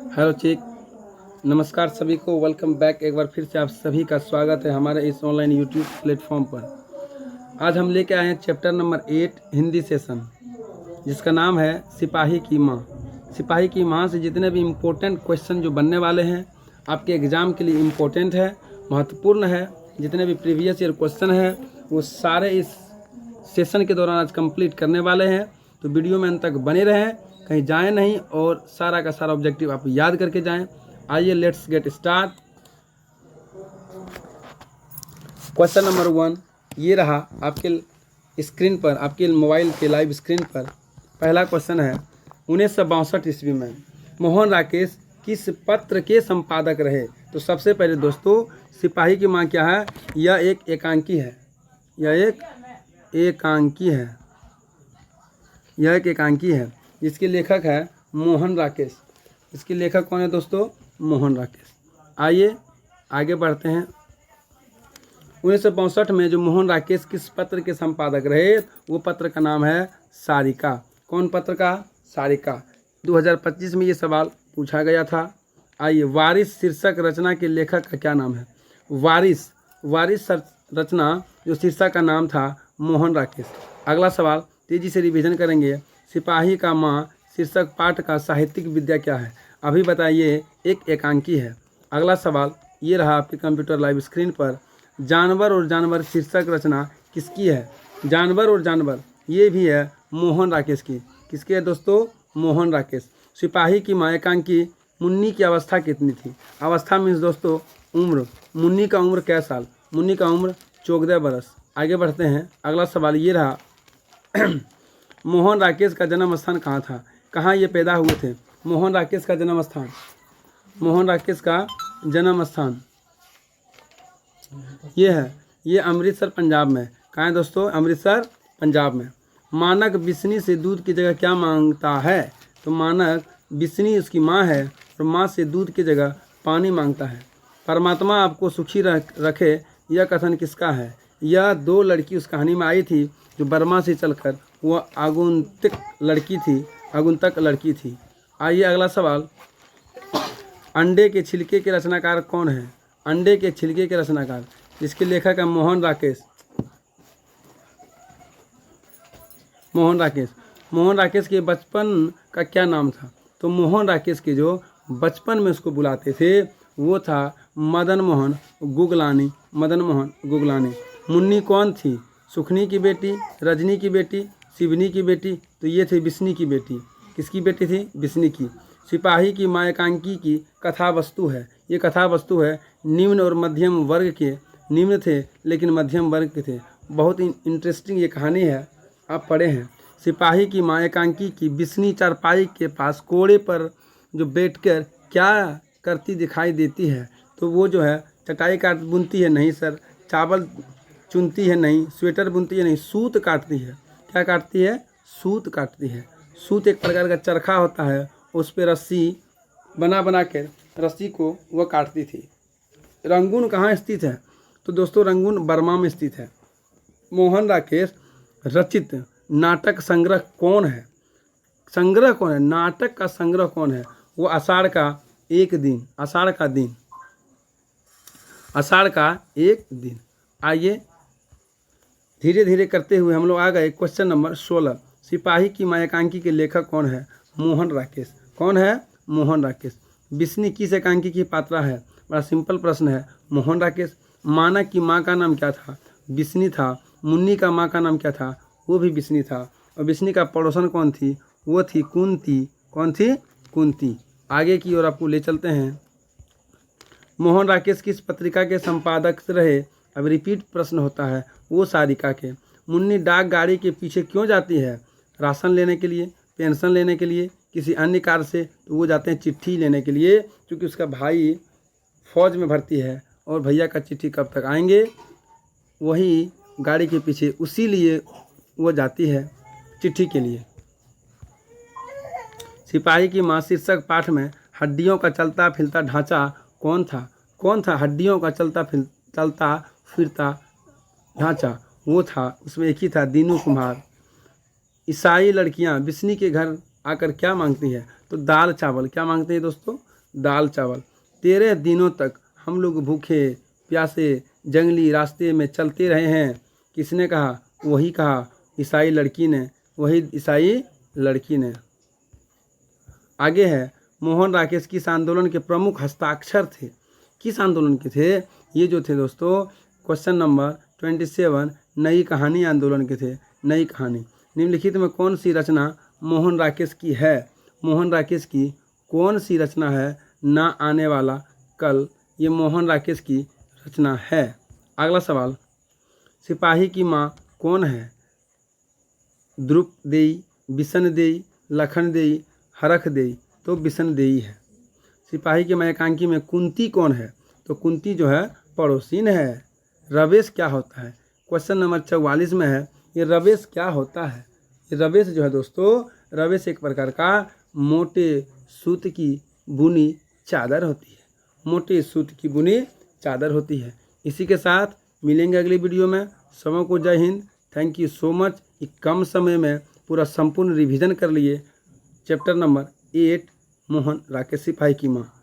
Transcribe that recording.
Hello check. नमस्कार सभी को, वेलकम बैक। एक बार फिर से आप सभी का स्वागत है हमारे इस ऑनलाइन यूट्यूब प्लेटफॉर्म पर। आज हम लेके आए हैं चैप्टर नंबर 8 हिंदी सेशन, जिसका नाम है सिपाही की माँ। सिपाही की माँ से जितने भी इम्पोर्टेंट क्वेश्चन जो बनने वाले हैं आपके एग्ज़ाम के लिए इम्पोर्टेंट है, महत्वपूर्ण है, जितने भी प्रीवियस ईयर क्वेश्चन हैं वो सारे इस सेशन के दौरान आज कंप्लीट करने वाले हैं। तो वीडियो में अंत तक बने रहें, कहीं जाएं नहीं और सारा का सारा ऑब्जेक्टिव आप याद करके जाएं। आइए let's get start. Question number 1 ये रहा आपके स्क्रीन पर, आपके मोबाइल के लाइव स्क्रीन पर। पहला क्वेश्चन है, 1962 ईस्वी में मोहन राकेश किस पत्र के संपादक रहे? तो सबसे पहले दोस्तों, सिपाही की माँ क्या है? यह एक एकांकी है। यह एक एकांकी है जिसके लेखक है मोहन राकेश। इसके लेखक कौन है दोस्तों? मोहन राकेश। आइए आगे बढ़ते हैं। 1962 में जो मोहन राकेश किस पत्र के संपादक रहे, वो पत्र का नाम है सारिका। कौन पत्र का? सारिका। 2025 में ये सवाल पूछा गया था। आइए, वारिस शीर्षक रचना के लेखक का क्या नाम है? वारिस रचना जो शीर्षक का नाम था मोहन राकेश। अगला सवाल तेजी से रिवीजन करेंगे। सिपाही का माँ शीर्षक पाठ का साहित्यिक विद्या क्या है? अभी बताइए, एक एकांकी है। अगला सवाल ये रहा आपके कंप्यूटर लाइव स्क्रीन पर। जानवर और जानवर शीर्षक रचना किसकी है? जानवर और जानवर ये भी है मोहन राकेश की। किसकी है दोस्तों? मोहन राकेश। सिपाही की माँ एकांकी। मुन्नी की अवस्था कितनी थी? अवस्था मीन्स दोस्तों उम्र। मुन्नी का उम्र क्या साल? मुन्नी का उम्र 14 बरस। आगे बढ़ते हैं। अगला सवाल ये रहा मोहन राकेश का जन्म स्थान कहाँ था? कहाँ ये पैदा हुए थे? मोहन राकेश का जन्म स्थान ये अमृतसर पंजाब में। कहाँ है दोस्तों? अमृतसर पंजाब में। मानक बिस्नी से दूध की जगह क्या मांगता है? तो मानक बिस्नी उसकी माँ है और माँ से दूध की जगह पानी मांगता है। परमात्मा आपको सुखी रखे, यह कथन किसका है? यह 2 लड़की उस कहानी में आई थी जो बर्मा से चलकर वह आगुंतक लड़की थी। आइए अगला सवाल, अंडे के छिलके के रचनाकार कौन है? अंडे के छिलके के रचनाकार, जिसके लेखक है मोहन राकेश। मोहन राकेश के बचपन का क्या नाम था? तो मोहन राकेश के जो बचपन में उसको बुलाते थे वो था मदन मोहन गुगलानी। मुन्नी कौन थी? सुखनी की बेटी, रजनी की बेटी, शिवनी की बेटी? तो ये थी बिस्नी की बेटी। किसकी बेटी थी? बिस्नी की। सिपाही की माँ एकांकी की कथा वस्तु है। ये कथा वस्तु है निम्न और मध्यम वर्ग के। निम्न थे लेकिन मध्यम वर्ग के थे। बहुत इंटरेस्टिंग ये कहानी है, आप पढ़े हैं। सिपाही की माँ एकांकी की बिस्नी चारपाई के पास कोड़े पर जो बैठकर क्या करती दिखाई देती है? तो वो जो है चटाई बुनती है नहीं सर, चावल चुनती है नहीं, स्वेटर बुनती है नहीं, सूत काटती है। क्या काटती है? सूत काटती है। सूत एक प्रकार का चरखा होता है, उस पर रस्सी बना के रस्सी को वह काटती थी। रंगून कहाँ स्थित है? तो दोस्तों रंगून बर्मा में स्थित है। मोहन राकेश रचित नाटक संग्रह कौन है? नाटक का संग्रह कौन है? वो आषाढ़ का एक दिन। आइए धीरे धीरे करते हुए हम लोग आ गए क्वेश्चन नंबर 16। सिपाही की माँ एकांकी के लेखक कौन है? मोहन राकेश। कौन है? मोहन राकेश। बिस्नी किस एकांकी की पात्रा है? बड़ा सिंपल प्रश्न है, मोहन राकेश। मानक की माँ का नाम क्या था? बिस्नी था। मुन्नी का माँ का नाम क्या था? वो भी बिस्नी था। और बिस्नी का पड़ोसन कौन थी? वो थी कुंती। कौन थी? कुंती। आगे की ओर आपको ले चलते हैं। मोहन राकेश किस पत्रिका के संपादक रहे? अब रिपीट प्रश्न होता है। वो सारिका के। मुन्नी डाक गाड़ी के पीछे क्यों जाती है? राशन लेने के लिए, पेंशन लेने के लिए, किसी अन्य कार्य से? तो वो जाते हैं चिट्ठी लेने के लिए, क्योंकि उसका भाई फौज में भर्ती है और भैया का चिट्ठी कब तक आएंगे, वही गाड़ी के पीछे, उसी लिए वो जाती है चिट्ठी के लिए। सिपाही की माँ शीर्षक पाठ में हड्डियों का चलता फिरता ढांचा कौन था? हड्डियों का चलता फिरता ढांचा वो था, उसमें एक ही था, दीनू कुम्हार। ईसाई लड़कियां बिस्नी के घर आकर क्या मांगती है? तो दाल चावल। क्या मांगते हैं दोस्तों? दाल चावल। 13 दिनों तक हम लोग भूखे प्यासे जंगली रास्ते में चलते रहे हैं। किसने कहा? वही कहा ईसाई लड़की ने, वही ईसाई लड़की ने। आगे है, मोहन राकेश किस आंदोलन के प्रमुख हस्ताक्षर थे? किस आंदोलन के थे? ये जो थे दोस्तों, क्वेश्चन नंबर 27 नई कहानी आंदोलन के थे। नई कहानी। निम्नलिखित में कौन सी रचना मोहन राकेश की है? मोहन राकेश की कौन सी रचना है? ना आने वाला कल, ये मोहन राकेश की रचना है। अगला सवाल, सिपाही की माँ कौन है? द्रुपदेई, बिशनदेई, लखनदेई, हरखदेई। तो बिशनदेई है। सिपाही की माँ एकांकी में कुंती कौन है? तो कुंती जो है पड़ोसिन है। रवेश क्या होता है? क्वेश्चन नंबर 44 में है, ये रवेश क्या होता है? ये रवेश जो है दोस्तों, रवेश एक प्रकार का मोटे सूत की बुनी चादर होती है। मोटे सूत की बुनी चादर होती है। इसी के साथ मिलेंगे अगली वीडियो में। सबों को जय Hind. Thank you so much. कम समय में पूरा संपूर्ण रिवीजन कर लिए चैप्टर नंबर 8 मोहन राकेश सिपाही की माँ।